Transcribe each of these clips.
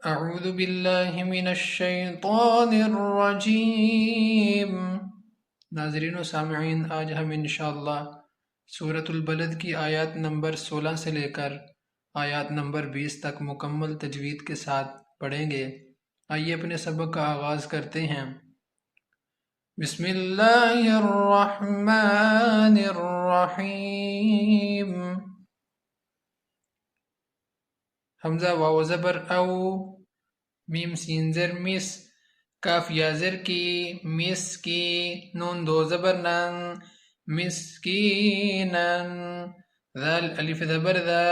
اعوذ باللہ من الشیطان الرجیم۔ ناظرین و سامعین، آج ہم انشاءاللہ سورۃ البلد کی آیات نمبر 16 سے لے کر آیات نمبر 20 تک مکمل تجوید کے ساتھ پڑھیں گے۔ آئیے اپنے سبق کا آغاز کرتے ہیں۔ بسم اللہ الرحمن الرحیم۔ حمزہ واو زبر او، میم سین زر مس، کاف یا زر کی، مس کی، نون دو زبر نن، مسکینن، ذال الف زبر ذا،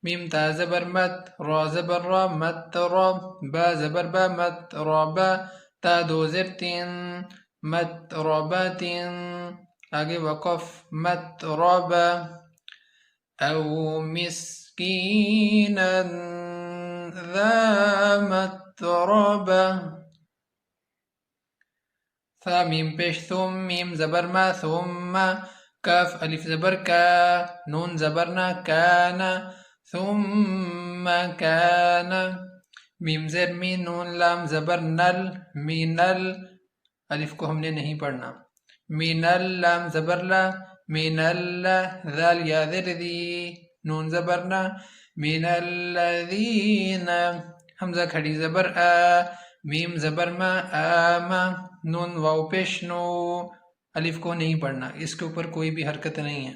میم تا زبر مت، را زبر را مت را، با زبر با مت را با، تا دو زر تین، مت را با تین، آگے وقف مت را با، او مسکینا ذا متربہ، ثا میم پیش ثم، میم زبر ما ثم، کاف الف زبر کا، نون زبر نا کانا، ثم کانا، میم زر می، نون لام زبر نل، مینل، الف کو ہم نے نہیں پڑھنا، مینل لام زبر لا، مینل، ذال یا ذر دی، نون زبر نا، من الذین، حمزہ کھڑی زبر آ، میم زبر ما، آما، نون واو پیش نو، الف کو نہیں پڑھنا، اس کے اوپر کوئی بھی حرکت نہیں ہے،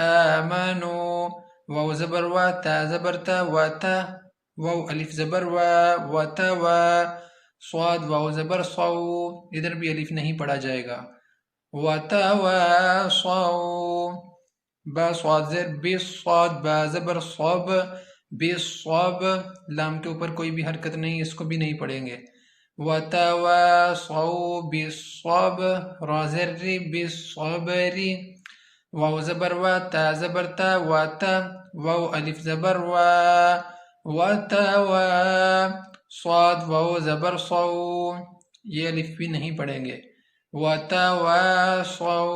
آمنو، واو زبر وا، تا زبر تا، واتا، واو الف زبر وا، واتا وا، صاد واو زبر صو، ادھر بھی الف نہیں پڑھا جائے گا، واتا وا صو، با صاد زر بس صاد، با زبر صوب، بس صوب، لام کے اوپر کوئی بھی حرکت نہیں، اس کو بھی نہیں پڑھیں گے، وتواصوا بالصبر، را زر ری، بالصبر، واو زبر وا، تا زبر تا، واتا، واو الف زبر وا، وتوا، صاد واو زبر صو، یہ الف بھی نہیں پڑھیں گے، وتواصوا،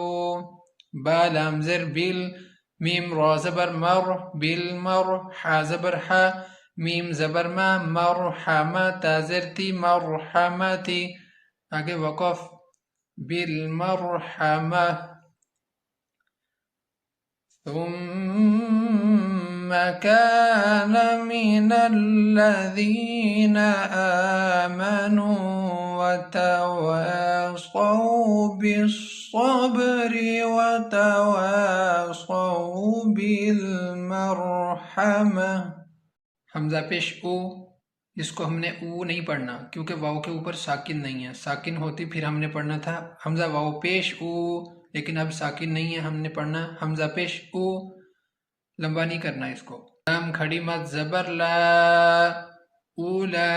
با لام زر بل، میم را زبر مر، بالمر، حا زبر حا، میم زبر ما، مرحمہ، تا زر تی، مرحمتی، آگے وقف بالمرحمہ، ثم كان من الذين آمنوا وتواصوا بالصبر وتواصوا بالمرحمة، حمزہ پیش او، اس کو ہم نے او نہیں پڑھنا کیونکہ واو کے اوپر ساکن نہیں ہے، ساکن ہوتی پھر ہم نے پڑھنا تھا حمزہ واو پیش او، لیکن اب ساکن نہیں ہے، ہم نے پڑھنا حمزہ پیش او، لمبا نہیں کرنا اس کو، لام کھڑی مت زبر لا، اولا،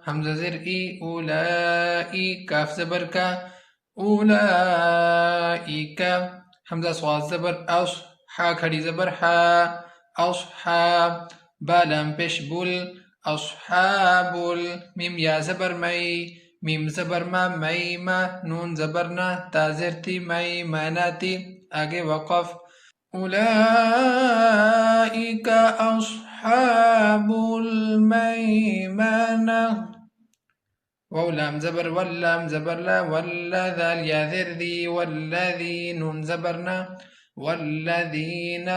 حمزہ زر ای، اولائی، کاف زبر کا، اولائکا، حمزہ صاد زبر اس، حا کھڑی زبر حا، اصحاب، با لام پیش بل، اصحاب، میم یا زبر مئی، میم زبر ما، میما، نون زبر نا، تا زر تی، میمناتی، آگے وقف اولئک اصحاب المیمنہ، واو لام زبر واللام زبر لا، ولا، ذال یا ذر دی، والذی، نون زبر نا، والذین،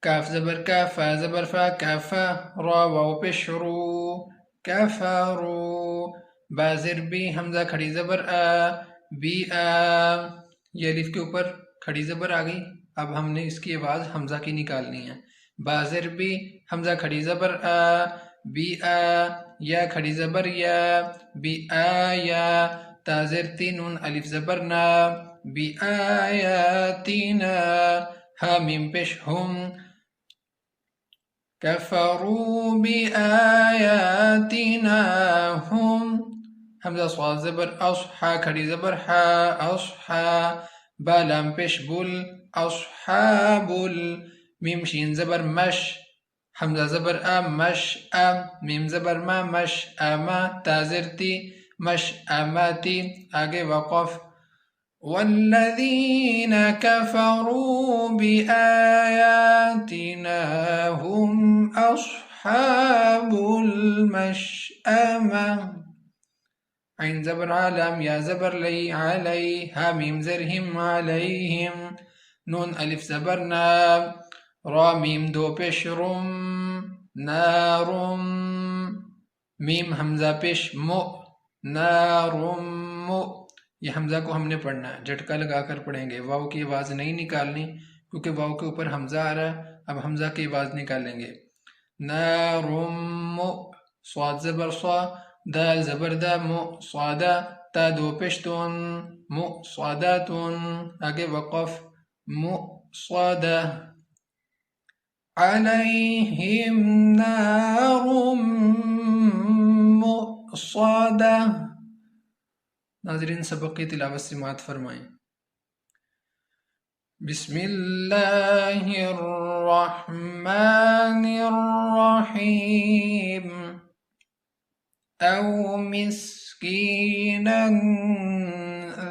کاف زبر کا، فا زبر فا، کافا، را واو پیش رو، کفرو، با زر بی، حمزہ کھڑی زبر آ، بی آ، یہ الف کے اوپر کھڑی زبر آ گئی، اب ہم نے اس کی آواز حمزہ کی نکالنی ہے، با زر بی، حمزہ کھڑی زبر آ، بی آ، یا کھڑی زبر یا، بی آیا، تا زر تی، نون الف زبر نا، بی آیاتنا، ہا میم پیش ہم، کفروا بآیاتنا هم، حمزہ صاد زبر اص، حا کھڑی زبر حا، اصحا، با لام پیش بل، اصحاب، میم شین زبر مش، حمزہ زبر ا، مش ا، میم زبر ما، مش اما، تا زر تی، مش اماتی، آگے وقف والذین كفروا بآیاتنا هم أصحاب أصحاب المشأمة عين زبر عالم يا زبر لي علي ها ميم زرهم عليهم نون ألف زبرنا را ميم دو پیش رم نارم میم حمزہ پیش مو نارم مو یہ حمزہ کو ہم نے پڑھنا ہے جھٹکا لگا کر پڑھیں گے واو کی آواز نہیں نکالنی کیونکہ واو کے اوپر حمزہ آ رہا ہے اب حمزہ کی آواز نکالیں گے نارم مو صاد زبر صا دال زبر دا مو صادا تا دو پشتون مو صاداتون آگے وقف مو صادا علیہم نار مؤصدہ ناظرین سبق کی تلاوت سماعت فرمائیں بسم اللہ الرحمن الرحیم او مسکینا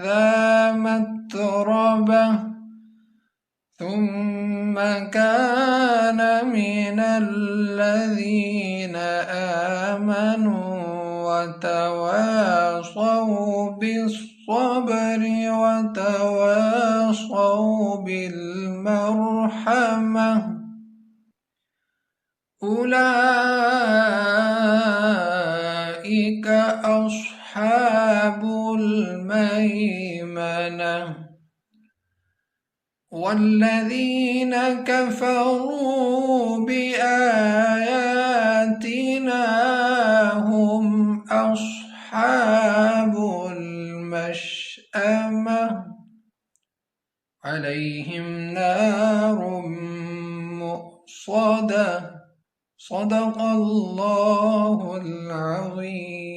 ذا متربہ ثم كان من الذين آمنوا وتواصوا بالصبر وتواصوا بالمرحمة أولئك أصحاب الميمنة والذين كفروا بآياتنا هم أصحاب المشأمة عليهم نار مؤصدة صدق الله العظيم